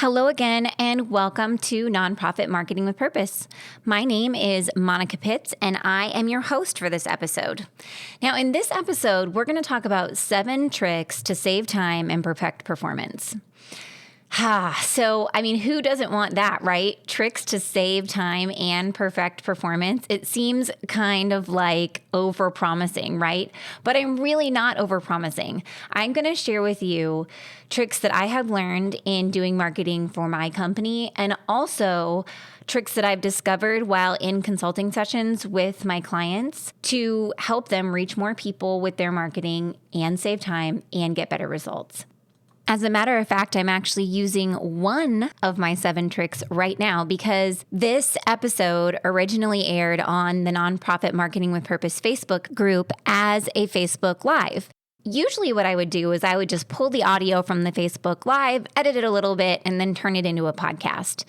Hello again, and welcome to Nonprofit Marketing with Purpose. My name is Monica Pitts, and I am your host for this episode. Now, in this episode, we're going to talk about 7 tricks to save time and perfect performance. Who doesn't want that, right? Tricks to save time and perfect performance. It seems kind of like over-promising, right? But I'm really not over-promising. I'm going to share with you tricks that I have learned in doing marketing for my company, and also tricks that I've discovered while in consulting sessions with my clients to help them reach more people with their marketing and save time and get better results. As a matter of fact, I'm actually using one of my 7 tricks right now because this episode originally aired on the Nonprofit Marketing with Purpose Facebook group as a Facebook Live. Usually what I would do is I would just pull the audio from the Facebook Live, edit it a little bit, and then turn it into a podcast.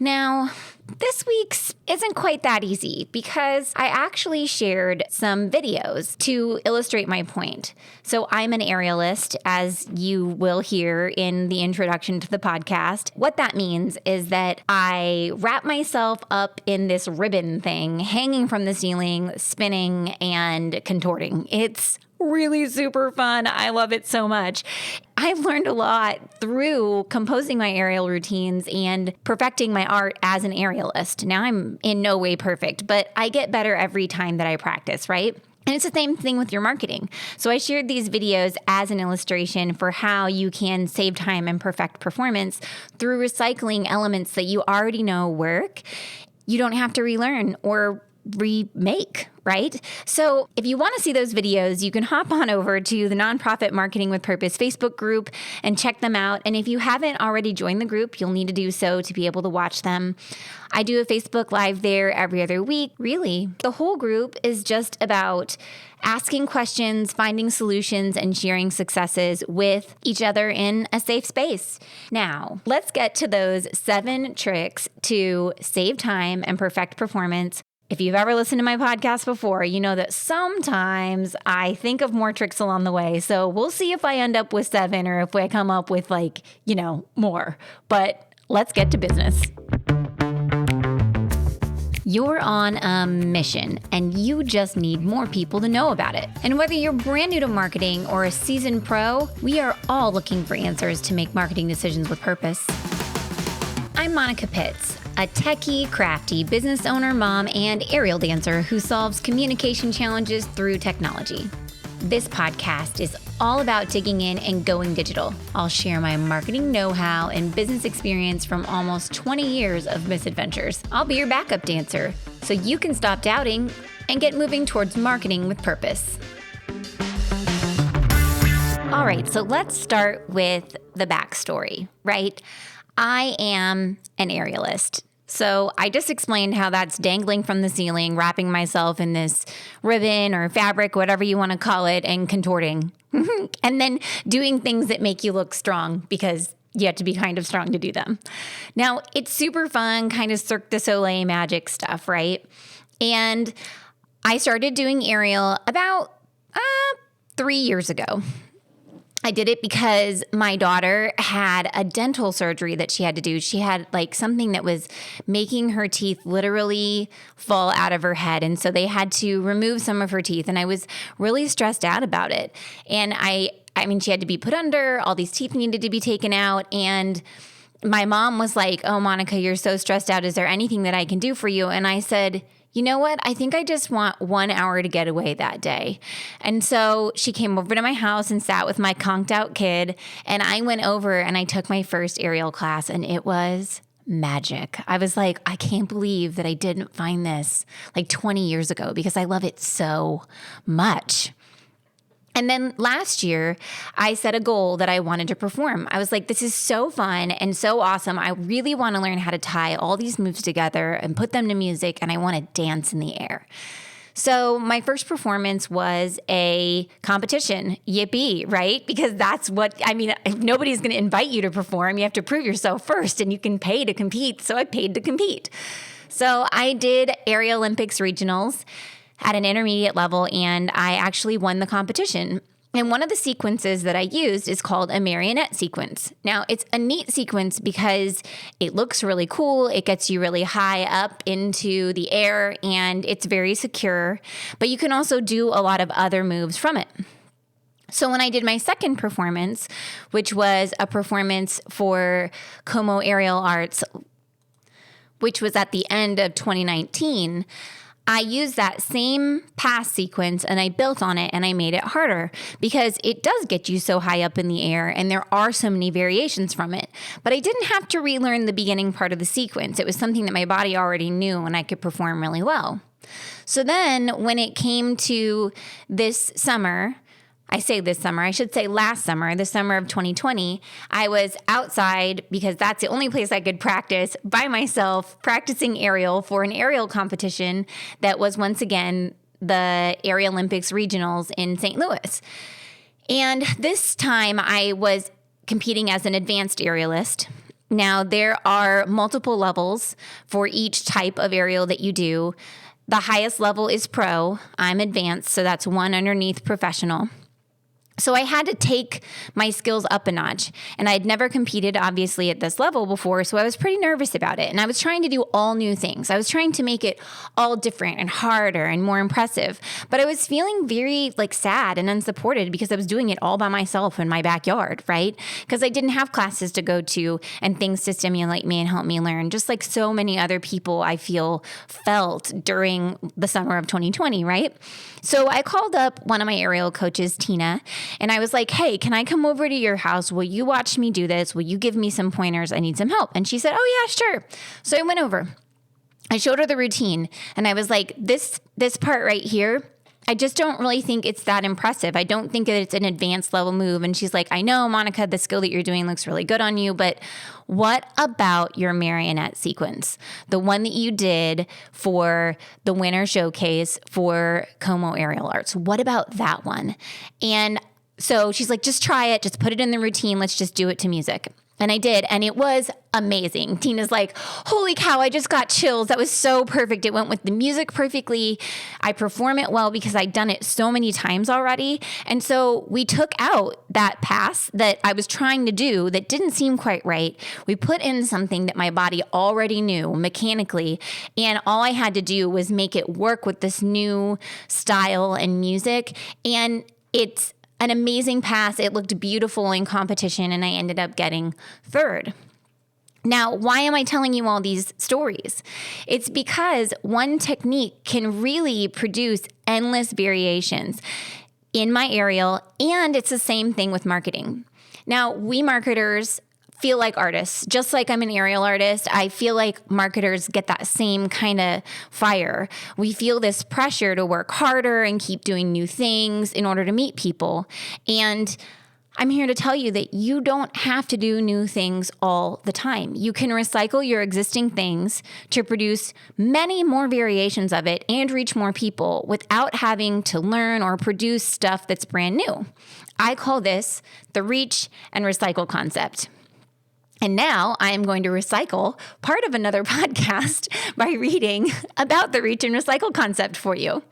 Now, this week's isn't quite that easy because I actually shared some videos to illustrate my point. So I'm an aerialist, as you will hear in the introduction to the podcast. What that means is that I wrap myself up in this ribbon thing hanging from the ceiling, spinning and contorting. It's really super fun. I love it so much. I've learned a lot through composing my aerial routines and perfecting my art as an aerialist. Now, I'm in no way perfect, but I get better every time that I practice, right? And it's the same thing with your marketing. So I shared these videos as an illustration for how you can save time and perfect performance through recycling elements that you already know work. You don't have to relearn or remake, right? So if you want to see those videos, you can hop on over to the Nonprofit Marketing with Purpose Facebook group and check them out. And if you haven't already joined the group, you'll need to do so to be able to watch them. I do a Facebook Live there every other week. Really, the whole group is just about asking questions, finding solutions, and sharing successes with each other in a safe space. Now, let's get to those 7 tricks to save time and perfect performance. If you've ever listened to my podcast before, you know that sometimes I think of more tricks along the way. So we'll see if I end up with 7 or if I come up with more. But let's get to business. You're on a mission and you just need more people to know about it. And whether you're brand new to marketing or a seasoned pro, we are all looking for answers to make marketing decisions with purpose. I'm Monica Pitts, a techie, crafty business owner, mom, and aerial dancer who solves communication challenges through technology. This podcast is all about digging in and going digital. I'll share my marketing know-how and business experience from almost 20 years of misadventures. I'll be your backup dancer so you can stop doubting and get moving towards marketing with purpose. All right, so let's start with the backstory, right? I am an aerialist. So I just explained how that's dangling from the ceiling, wrapping myself in this ribbon or fabric, whatever you want to call it, and contorting. And then doing things that make you look strong because you have to be kind of strong to do them. Now, it's super fun, kind of Cirque du Soleil magic stuff, right? And I started doing aerial about 3 years ago. I did it because my daughter had a dental surgery that she had to do. She had something that was making her teeth literally fall out of her head. And so they had to remove some of her teeth. And I was really stressed out about it. And I mean, she had to be put under, all these teeth needed to be taken out. And my mom was like, "Oh, Monica, you're so stressed out. Is there anything that I can do for you?" And I said, "You know what? I think I just want 1 hour to get away that day." And so she came over to my house and sat with my conked out kid. And I went over and I took my first aerial class and it was magic. I was like, I can't believe that I didn't find this 20 years ago because I love it so much. And then last year, I set a goal that I wanted to perform. I was like, this is so fun and so awesome. I really want to learn how to tie all these moves together and put them to music, and I want to dance in the air. So my first performance was a competition. Yippee, right? Because that's if nobody's going to invite you to perform, you have to prove yourself first, and you can pay to compete. So I paid to compete. So I did Aerial Olympics regionals at an intermediate level, and I actually won the competition. And one of the sequences that I used is called a marionette sequence. Now, it's a neat sequence because it looks really cool. It gets you really high up into the air and it's very secure, but you can also do a lot of other moves from it. So when I did my second performance, which was a performance for Como Aerial Arts, which was at the end of 2019, I used that same pass sequence and I built on it and I made it harder because it does get you so high up in the air and there are so many variations from it. But I didn't have to relearn the beginning part of the sequence. It was something that my body already knew and I could perform really well. So then when it came to this summer, I say this summer, I should say last summer, the summer of 2020, I was outside because that's the only place I could practice by myself, practicing aerial for an aerial competition that was once again the Aerial Olympics Regionals in St. Louis. And this time I was competing as an advanced aerialist. Now there are multiple levels for each type of aerial that you do. The highest level is pro. I'm advanced, so that's one underneath professional. So I had to take my skills up a notch, and I had never competed, obviously, at this level before, so I was pretty nervous about it. And I was trying to do all new things. I was trying to make it all different and harder and more impressive. But I was feeling very sad and unsupported because I was doing it all by myself in my backyard, right? Because I didn't have classes to go to and things to stimulate me and help me learn, just like so many other people I felt during the summer of 2020, right? So I called up one of my aerial coaches, Tina, and I was like, hey, can I come over to your house? Will you watch me do this? Will you give me some pointers? I need some help. And she said, oh yeah, sure. So I went over. I showed her the routine and I was like, this part right here, I just don't really think it's that impressive. I don't think that it's an advanced level move. And she's like, I know, Monica, the skill that you're doing looks really good on you, but what about your marionette sequence? The one that you did for the winter showcase for Como Aerial Arts. What about that one? And so she's like, just try it. Just put it in the routine. Let's just do it to music. And I did, and it was amazing. Tina's like, holy cow, I just got chills. That was so perfect. It went with the music perfectly. I perform it well because I'd done it so many times already. And so we took out that pass that I was trying to do that didn't seem quite right. We put in something that my body already knew mechanically, and all I had to do was make it work with this new style and music. And it's an amazing pass. It looked beautiful in competition, and I ended up getting third. Now, why am I telling you all these stories? It's because one technique can really produce endless variations in my aerial, and it's the same thing with marketing. Now, we marketers feel like artists. Just like I'm an aerial artist, I feel like marketers get that same kind of fire. We feel this pressure to work harder and keep doing new things in order to meet people. And I'm here to tell you that you don't have to do new things all the time. You can recycle your existing things to produce many more variations of it and reach more people without having to learn or produce stuff that's brand new. I call this the reach and recycle concept. And now I am going to recycle part of another podcast by reading about the reach and recycle concept for you.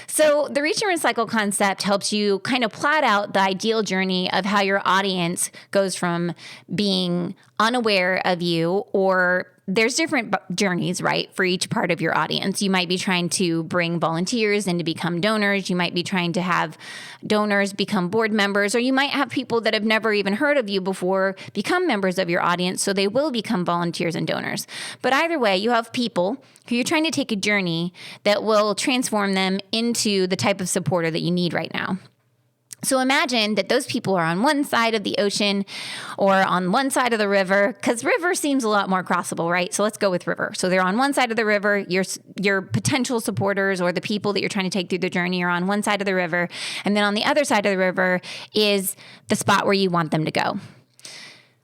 So the reach and recycle concept helps you kind of plot out the ideal journey of how your audience goes from being unaware of you, or there's different journeys, right, for each part of your audience. You might be trying to bring volunteers in to become donors. You might be trying to have donors become board members, or you might have people that have never even heard of you before become members of your audience, so they will become volunteers and donors. But either way, you have people who you're trying to take a journey that will transform them into the type of supporter that you need right now. So imagine that those people are on one side of the ocean or on one side of the river, because river seems a lot more crossable, right? So let's go with river. So they're on one side of the river. Your potential supporters or the people that you're trying to take through the journey are on one side of the river. And then on the other side of the river is the spot where you want them to go.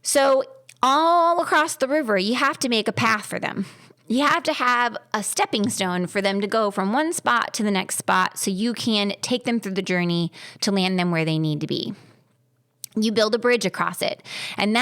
So all across the river, you have to make a path for them. You have to have a stepping stone for them to go from one spot to the next spot so you can take them through the journey to land them where they need to be. You build a bridge across it. And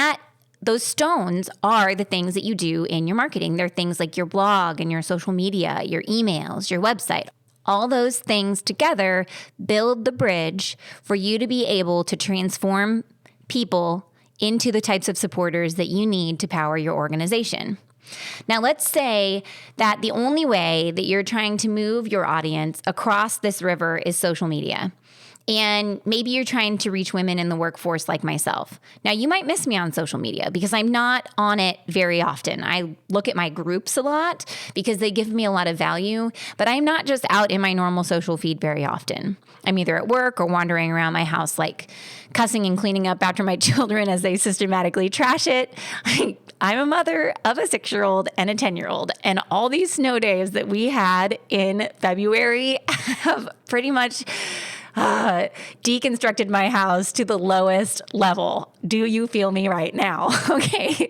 those stones are the things that you do in your marketing. They're things like your blog and your social media, your emails, your website. All those things together build the bridge for you to be able to transform people into the types of supporters that you need to power your organization. Now, let's say that the only way that you're trying to move your audience across this river is social media. And maybe you're trying to reach women in the workforce like myself. Now, you might miss me on social media because I'm not on it very often. I look at my groups a lot because they give me a lot of value, but I'm not just out in my normal social feed very often. I'm either at work or wandering around my house, like cussing and cleaning up after my children as they systematically trash it. I'm a mother of a 6-year-old and a 10-year-old, and all these snow days that we had in February have pretty much deconstructed my house to the lowest level. Do you feel me right now? Okay.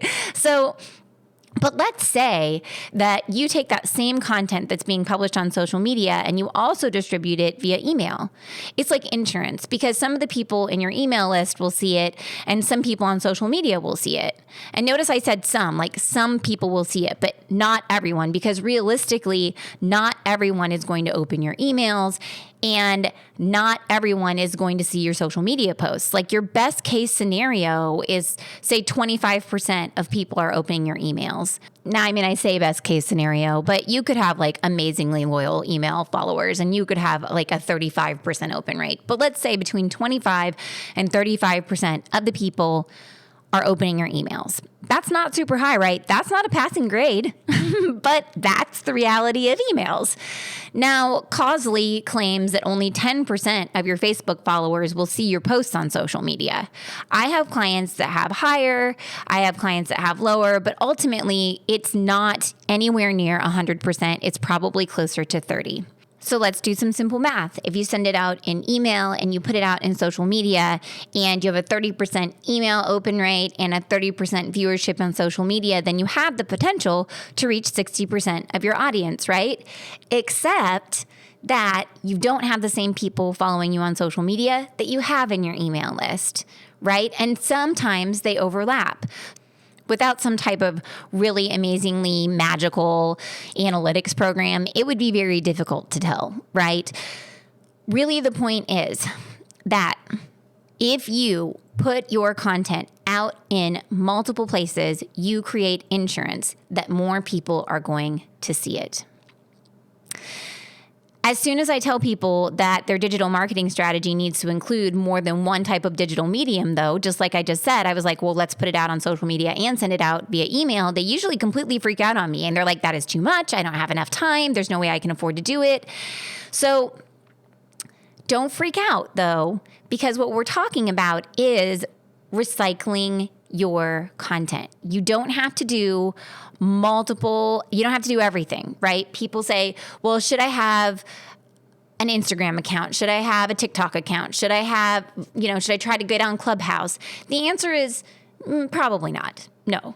But let's say that you take that same content that's being published on social media and you also distribute it via email. It's like insurance, because some of the people in your email list will see it and some people on social media will see it. And notice I said some people will see it, but not everyone, because realistically, not everyone is going to open your emails and not everyone is going to see your social media posts. Like, your best case scenario is, say, 25% of people are opening your emails. Now, I say best case scenario, but you could have like amazingly loyal email followers and you could have like a 35% open rate. But let's say between 25 and 35% of the people are opening your emails. That's not super high, right? That's not a passing grade, but that's the reality of emails. Now, Causley claims that only 10% of your Facebook followers will see your posts on social media. I have clients that have higher, I have clients that have lower, but ultimately it's not anywhere near 100%. It's probably closer to 30. So let's do some simple math. If you send it out in email and you put it out in social media and you have a 30% email open rate and a 30% viewership on social media, then you have the potential to reach 60% of your audience, right? Except that you don't have the same people following you on social media that you have in your email list, right? And sometimes they overlap. Without some type of really amazingly magical analytics program, it would be very difficult to tell, right? Really, the point is that if you put your content out in multiple places, you create insurance that more people are going to see it. As soon as I tell people that their digital marketing strategy needs to include more than one type of digital medium, though, just like I just said, I was like, well, let's put it out on social media and send it out via email. They usually completely freak out on me. And they're like, that is too much. I don't have enough time. There's no way I can afford to do it. So don't freak out, though, because what we're talking about is recycling your content. You don't have to do you don't have to do everything, right? People say, well, should I have an Instagram account? Should I have a TikTok account? Should I try to get on Clubhouse? The answer is probably not. No.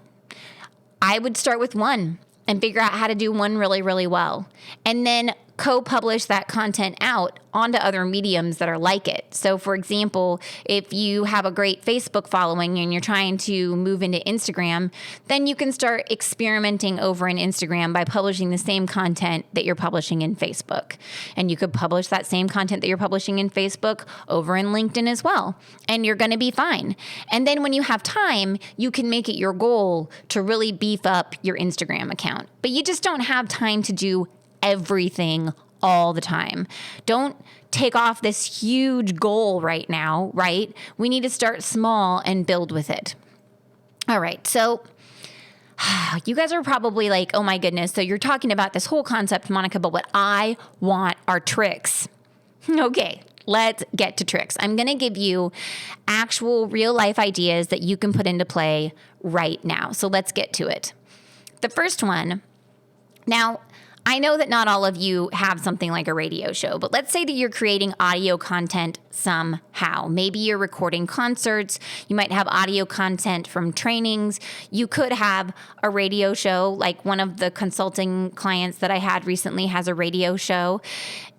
I would start with one and figure out how to do one really, really well. And then co-publish that content out onto other mediums that are like it. So for example, if you have a great Facebook following and you're trying to move into Instagram, then you can start experimenting over in Instagram by publishing the same content that you're publishing in Facebook. And you could publish that same content that you're publishing in Facebook over in LinkedIn as well. And you're going to be fine. And then when you have time, you can make it your goal to really beef up your Instagram account. But you just don't have time to do everything all the time. Don't take off this huge goal right now, right? We need to start small and build with it. All right. So you guys are probably like, oh my goodness. So you're talking about this whole concept, Monica, but what I want are tricks. Okay. Let's get to tricks. I'm going to give you actual real life ideas that you can put into play right now. So let's get to it. The first one. Now, I know that not all of you have something like a radio show, but let's say that you're creating audio content somehow. Maybe you're recording concerts. You might have audio content from trainings. You could have a radio show, like one of the consulting clients that I had recently has a radio show.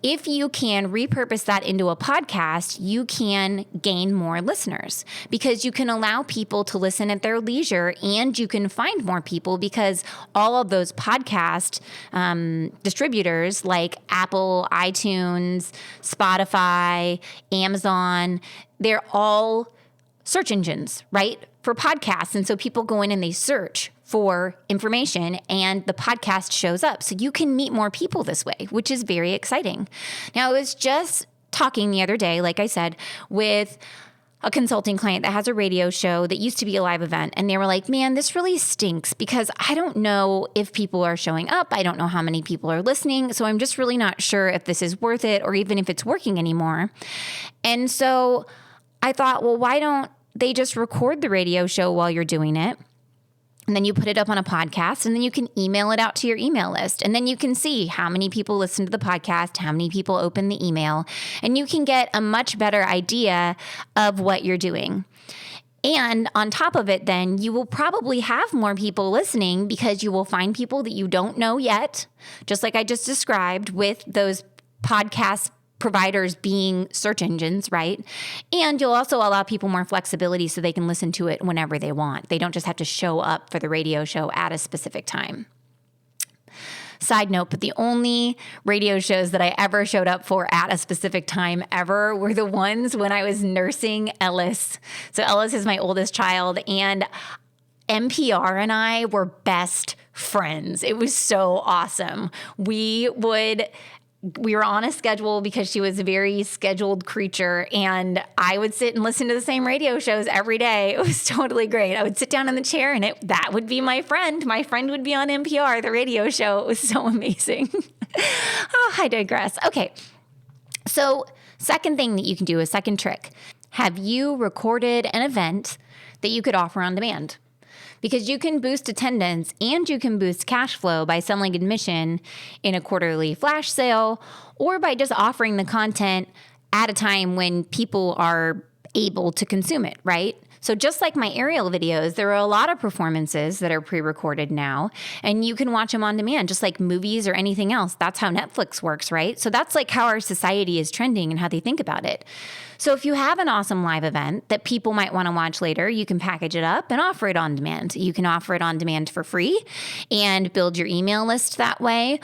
If you can repurpose that into a podcast, you can gain more listeners because you can allow people to listen at their leisure and you can find more people because all of those podcast distributors like Apple, iTunes, Spotify, Amazon, they're all search engines, right? For podcasts. And so people go in and they search for information and the podcast shows up. So you can meet more people this way, which is very exciting. Now, I was just talking the other day, like I said, with a consulting client that has a radio show that used to be a live event. And they were like, man, this really stinks because I don't know if people are showing up. I don't know how many people are listening. So I'm just really not sure if this is worth it or even if it's working anymore. And so I thought, well, why don't they just record the radio show while you're doing it? And then you put it up on a podcast and then you can email it out to your email list. And then you can see how many people listen to the podcast, how many people open the email, and you can get a much better idea of what you're doing. And on top of it, then you will probably have more people listening because you will find people that you don't know yet, just like I just described with those podcast providers being search engines, right? And you'll also allow people more flexibility so they can listen to it whenever they want. They don't just have to show up for the radio show at a specific time. Side note, but the only radio shows that I ever showed up for at a specific time ever were the ones when I was nursing Ellis. So Ellis is my oldest child, and NPR and I were best friends. It was so awesome. We were on a schedule because she was a very scheduled creature, and I would sit and listen to the same radio shows every day. It was totally great. I would sit down in the chair and that would be my friend. My friend would be on NPR, the radio show. It was so amazing. Oh, I digress. Okay. So second thing that you can do, a second trick. Have you recorded an event that you could offer on demand? Because you can boost attendance and you can boost cash flow by selling admission in a quarterly flash sale or by just offering the content at a time when people are able to consume it, right? So just like my aerial videos, there are a lot of performances that are pre-recorded now, and you can watch them on demand, just like movies or anything else. That's how Netflix works, right? So that's like how our society is trending and how they think about it. So if you have an awesome live event that people might want to watch later, you can package it up and offer it on demand. You can offer it on demand for free and build your email list that way.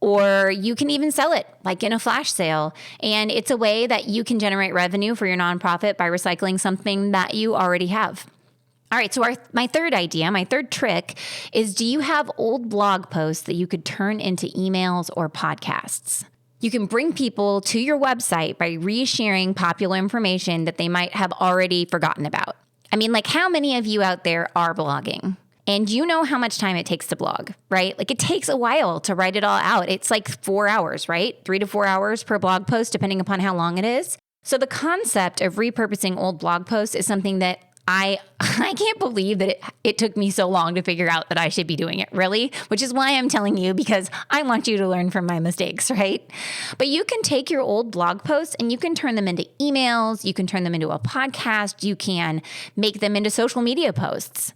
Or you can even sell it like in a flash sale. And it's a way that you can generate revenue for your nonprofit by recycling something that you already have. All right, so my third idea, my third trick is, do you have old blog posts that you could turn into emails or podcasts? You can bring people to your website by resharing popular information that they might have already forgotten about. I mean, like, how many of you out there are blogging? And you know how much time it takes to blog, right? Like, it takes a while to write it all out. It's like 4 hours, right? 3 to 4 hours per blog post, depending upon how long it is. So the concept of repurposing old blog posts is something that I can't believe that it took me so long to figure out that I should be doing it, really, which is why I'm telling you, because I want you to learn from my mistakes, right? But you can take your old blog posts and you can turn them into emails, you can turn them into a podcast, you can make them into social media posts.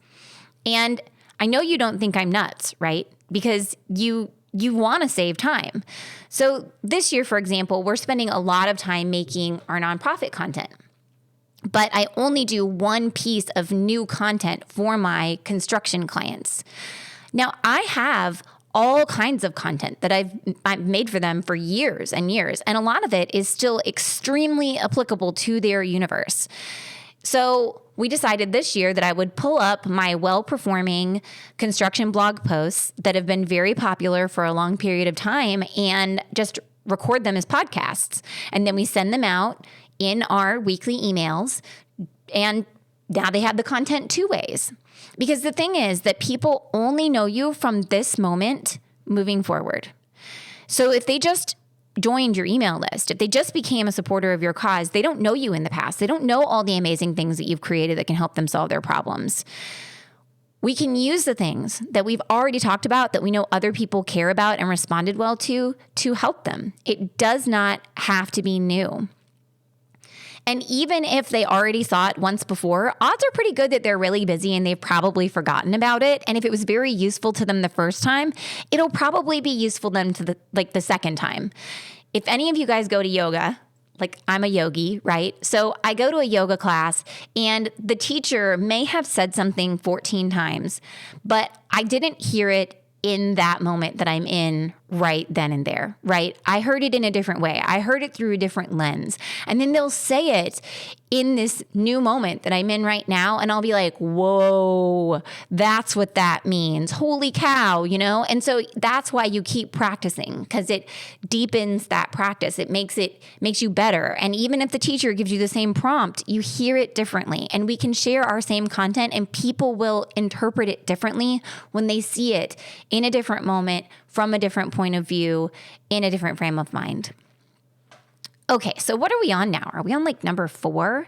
And I know you don't think I'm nuts, right? Because you want to save time. So this year, for example, we're spending a lot of time making our nonprofit content. But I only do one piece of new content for my construction clients. Now, I have all kinds of content that I've made for them for years and years, and a lot of it is still extremely applicable to their universe. So we decided this year that I would pull up my well-performing construction blog posts that have been very popular for a long period of time and just record them as podcasts. And then we send them out in our weekly emails, and now they have the content 2 ways. Because the thing is that people only know you from this moment moving forward. So if they just joined your email list, if they just became a supporter of your cause, they don't know you in the past. They don't know all the amazing things that you've created that can help them solve their problems. We can use the things that we've already talked about, that we know other people care about and responded well to help them. It does not have to be new. And even if they already saw it once before, odds are pretty good that they're really busy and they've probably forgotten about it. And if it was very useful to them the first time, it'll probably be useful to them the second time. If any of you guys go to yoga, like, I'm a yogi, right? So I go to a yoga class and the teacher may have said something 14 times, but I didn't hear it in that moment that I'm in right then and there, right? I heard it in a different way. I heard it through a different lens. And then they'll say it in this new moment that I'm in right now. And I'll be like, whoa, that's what that means. Holy cow, you know? And so that's why you keep practicing, because it deepens that practice. It makes you better. And even if the teacher gives you the same prompt, you hear it differently. And we can share our same content and people will interpret it differently when they see it in a different moment, from a different point of view, in a different frame of mind. Okay, so what are we on now? Are we on like number 4?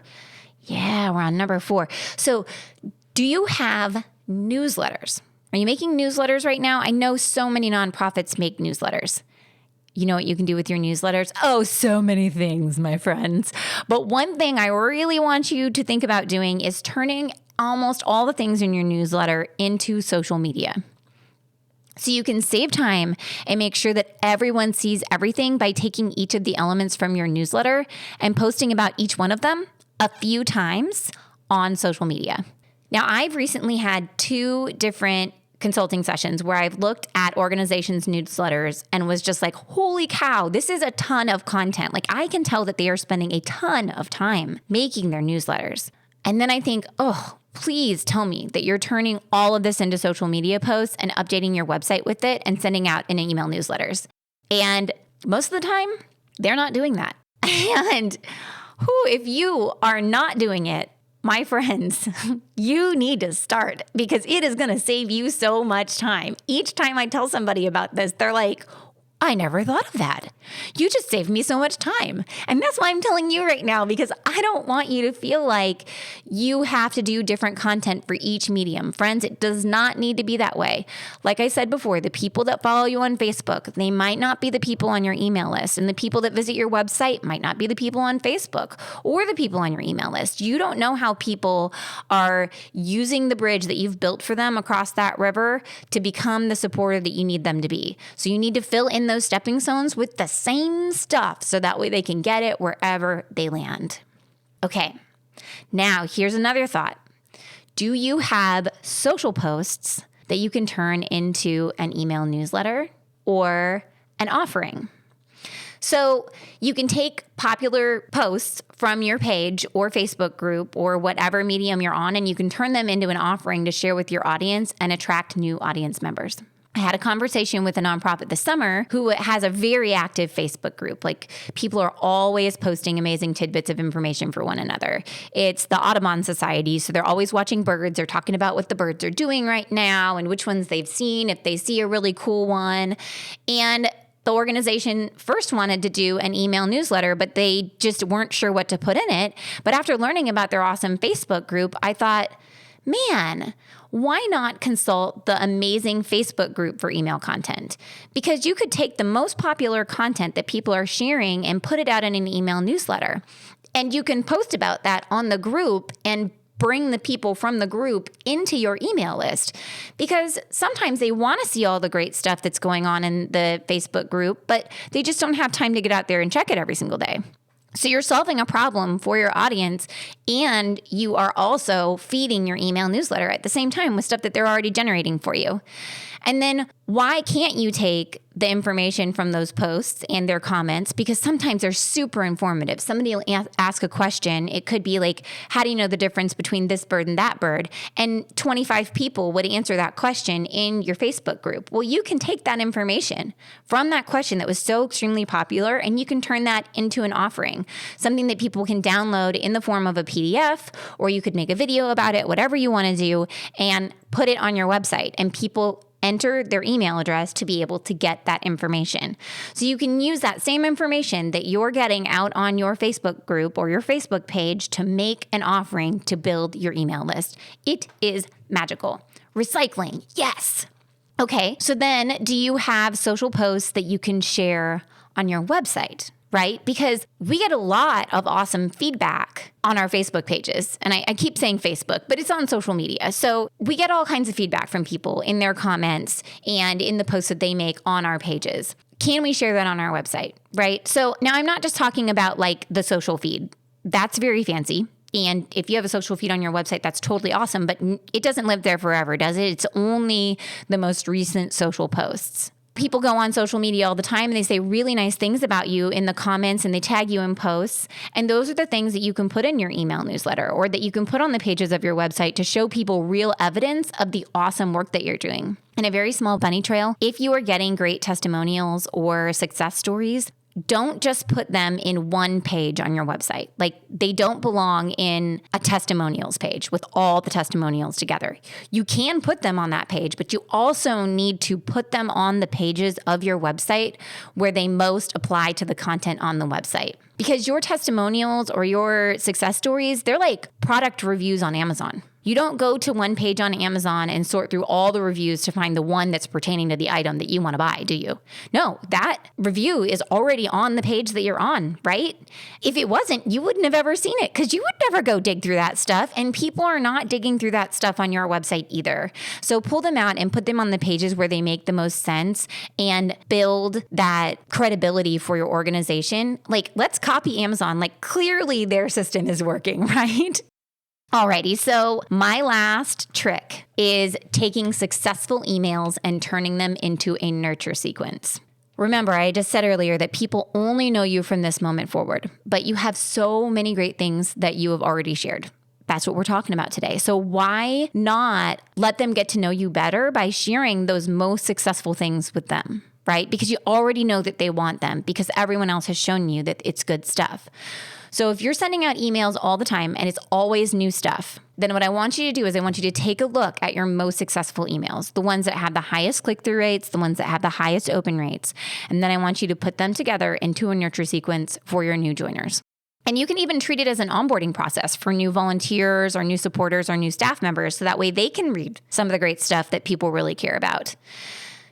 Yeah, we're on number 4. So do you have newsletters? Are you making newsletters right now? I know so many nonprofits make newsletters. You know what you can do with your newsletters? Oh, so many things, my friends. But one thing I really want you to think about doing is turning almost all the things in your newsletter into social media. So you can save time and make sure that everyone sees everything by taking each of the elements from your newsletter and posting about each one of them a few times on social media. Now, I've recently had 2 different consulting sessions where I've looked at organizations' newsletters and was just like, holy cow, this is a ton of content. Like, I can tell that they are spending a ton of time making their newsletters. And then I think, oh, please tell me that you're turning all of this into social media posts and updating your website with it and sending out in email newsletters. And most of the time, they're not doing that. And if you are not doing it, my friends, you need to start, because it is going to save you so much time. Each time I tell somebody about this, they're like, I never thought of that. You just saved me so much time. And that's why I'm telling you right now, because I don't want you to feel like you have to do different content for each medium. Friends, it does not need to be that way. Like I said before, the people that follow you on Facebook, they might not be the people on your email list. And the people that visit your website might not be the people on Facebook or the people on your email list. You don't know how people are using the bridge that you've built for them across that river to become the supporter that you need them to be. So you need to fill in those stepping stones with the same stuff so that way they can get it wherever they land. Okay, now here's another thought. Do you have social posts that you can turn into an email newsletter or an offering? So you can take popular posts from your page or Facebook group or whatever medium you're on, and you can turn them into an offering to share with your audience and attract new audience members. I had a conversation with a nonprofit this summer who has a very active Facebook group. Like, people are always posting amazing tidbits of information for one another. It's the Audubon Society, so they're always watching birds. They're talking about what the birds are doing right now and which ones they've seen, if they see a really cool one. And the organization first wanted to do an email newsletter, but they just weren't sure what to put in it. But after learning about their awesome Facebook group, I thought, man, why not consult the amazing Facebook group for email content? Because you could take the most popular content that people are sharing and put it out in an email newsletter. And you can post about that on the group and bring the people from the group into your email list, because sometimes they want to see all the great stuff that's going on in the Facebook group, but they just don't have time to get out there and check it every single day. So you're solving a problem for your audience, and you are also feeding your email newsletter at the same time with stuff that they're already generating for you. And then why can't you take the information from those posts and their comments? Because sometimes they're super informative. Somebody will ask a question. It could be like, how do you know the difference between this bird and that bird? And 25 people would answer that question in your Facebook group. Well, you can take that information from that question that was so extremely popular, and you can turn that into an offering, something that people can download in the form of a PDF, or you could make a video about it, whatever you want to do, and put it on your website. And people enter their email address to be able to get that information. So you can use that same information that you're getting out on your Facebook group or your Facebook page to make an offering to build your email list. It is magical. Recycling, yes. Okay, so then do you have social posts that you can share on your website? Right? Because we get a lot of awesome feedback on our Facebook pages. And I keep saying Facebook, but it's on social media. So we get all kinds of feedback from people in their comments and in the posts that they make on our pages. Can we share that on our website? Right? So now I'm not just talking about like the social feed. That's very fancy. And if you have a social feed on your website, that's totally awesome, but it doesn't live there forever, does it? It's only the most recent social posts. People go on social media all the time and they say really nice things about you in the comments and they tag you in posts. And those are the things that you can put in your email newsletter or that you can put on the pages of your website to show people real evidence of the awesome work that you're doing. And a very small bunny trail, if you are getting great testimonials or success stories, don't just put them in one page on your website. Like, they don't belong in a testimonials page with all the testimonials together. You can put them on that page, but you also need to put them on the pages of your website where they most apply to the content on the website. Because your testimonials or your success stories, they're like product reviews on Amazon. You don't go to one page on Amazon and sort through all the reviews to find the one that's pertaining to the item that you want to buy, do you? No, that review is already on the page that you're on, right? If it wasn't, you wouldn't have ever seen it because you would never go dig through that stuff. And people are not digging through that stuff on your website either. So pull them out and put them on the pages where they make the most sense and build that credibility for your organization. Like, let's copy Amazon. Like, clearly their system is working, right? Alrighty, so my last trick is taking successful emails and turning them into a nurture sequence. Remember, I just said earlier that people only know you from this moment forward, but you have so many great things that you have already shared. That's what we're talking about today. So why not let them get to know you better by sharing those most successful things with them, right? Because you already know that they want them because everyone else has shown you that it's good stuff. So if you're sending out emails all the time and it's always new stuff, then what I want you to do is I want you to take a look at your most successful emails, the ones that have the highest click-through rates, the ones that have the highest open rates. And then I want you to put them together into a nurture sequence for your new joiners. And you can even treat it as an onboarding process for new volunteers or new supporters or new staff members, so that way they can read some of the great stuff that people really care about.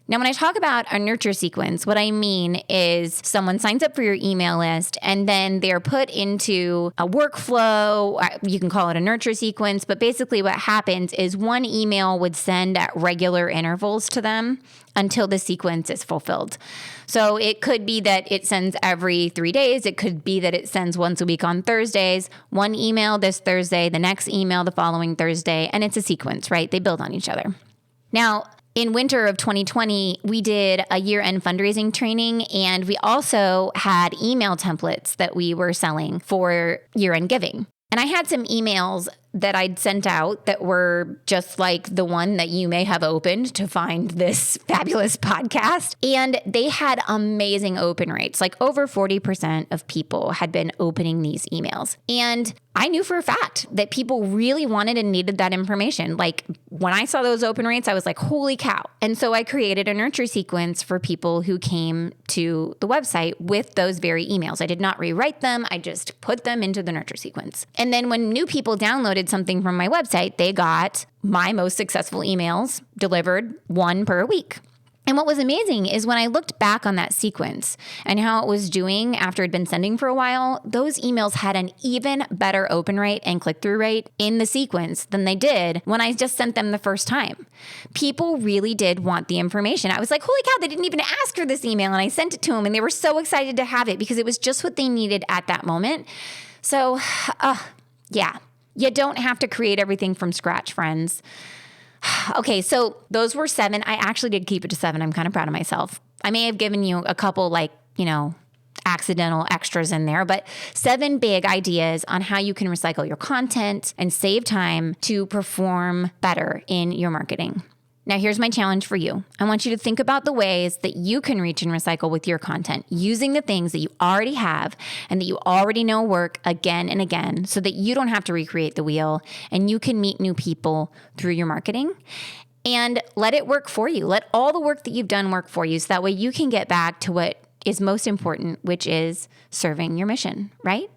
Now, when I talk about a nurture sequence, what I mean is someone signs up for your email list and then they're put into a workflow. You can call it a nurture sequence, but basically what happens is one email would send at regular intervals to them until the sequence is fulfilled. So it could be that it sends every 3 days. It could be that it sends once a week on Thursdays, one email this Thursday, the next email the following Thursday, and it's a sequence, right? They build on each other. Now, in winter of 2020, we did a year-end fundraising training, and we also had email templates that we were selling for year-end giving. And I had some emails that I'd sent out that were just like the one that you may have opened to find this fabulous podcast. And they had amazing open rates, like over 40% of people had been opening these emails. And I knew for a fact that people really wanted and needed that information. Like, when I saw those open rates, I was like, holy cow. And so I created a nurture sequence for people who came to the website with those very emails. I did not rewrite them. I just put them into the nurture sequence. And then when new people downloaded something from my website, they got my most successful emails delivered, one per week. And what was amazing is when I looked back on that sequence and how it was doing after it'd been sending for a while, those emails had an even better open rate and click-through rate in the sequence than they did when I just sent them the first time. People really did want the information. I was like, holy cow, they didn't even ask for this email. And I sent it to them and they were so excited to have it because it was just what they needed at that moment. So, yeah, you don't have to create everything from scratch, friends. Okay, so those were 7. I actually did keep it to 7. I'm kind of proud of myself. I may have given you a couple accidental extras in there, but 7 big ideas on how you can recycle your content and save time to perform better in your marketing. Now, here's my challenge for you. I want you to think about the ways that you can reach and recycle with your content using the things that you already have and that you already know work again and again so that you don't have to recreate the wheel and you can meet new people through your marketing. And let it work for you. Let all the work that you've done work for you so that way you can get back to what is most important, which is serving your mission, right?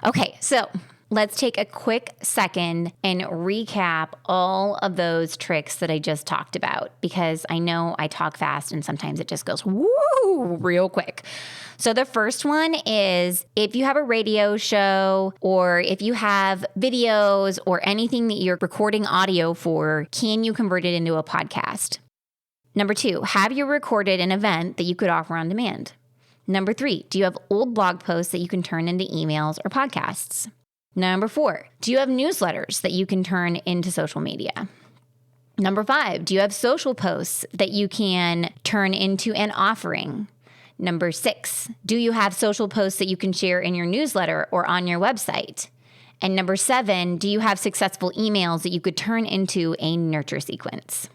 Okay, so let's take a quick second and recap all of those tricks that I just talked about, because I know I talk fast and sometimes it just goes woo real quick. So the first one is if you have a radio show or if you have videos or anything that you're recording audio for, can you convert it into a podcast? Number 2, have you recorded an event that you could offer on demand? Number 3, do you have old blog posts that you can turn into emails or podcasts? Number 4, do you have newsletters that you can turn into social media? Number 5, do you have social posts that you can turn into an offering? Number 6, do you have social posts that you can share in your newsletter or on your website? And number 7, do you have successful emails that you could turn into a nurture sequence?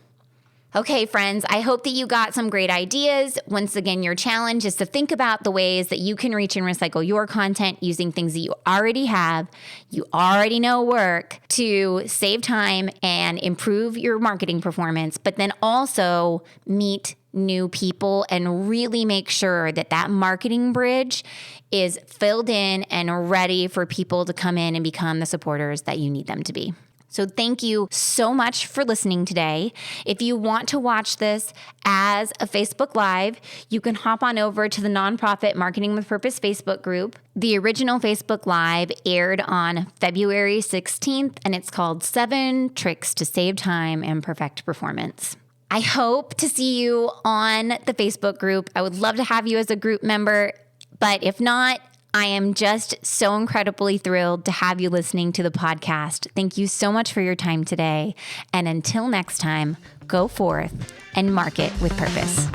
Okay, friends, I hope that you got some great ideas. Once again, your challenge is to think about the ways that you can reach and recycle your content using things that you already have, you already know work, to save time and improve your marketing performance, but then also meet new people and really make sure that that marketing bridge is filled in and ready for people to come in and become the supporters that you need them to be. So thank you so much for listening today. If you want to watch this as a Facebook Live, you can hop on over to the Nonprofit Marketing with Purpose Facebook group. The original Facebook Live aired on February 16th, and it's called 7 Tricks to Save Time and Perfect Performance. I hope to see you on the Facebook group. I would love to have you as a group member, but if not, I am just so incredibly thrilled to have you listening to the podcast. Thank you so much for your time today. And until next time, go forth and market with purpose.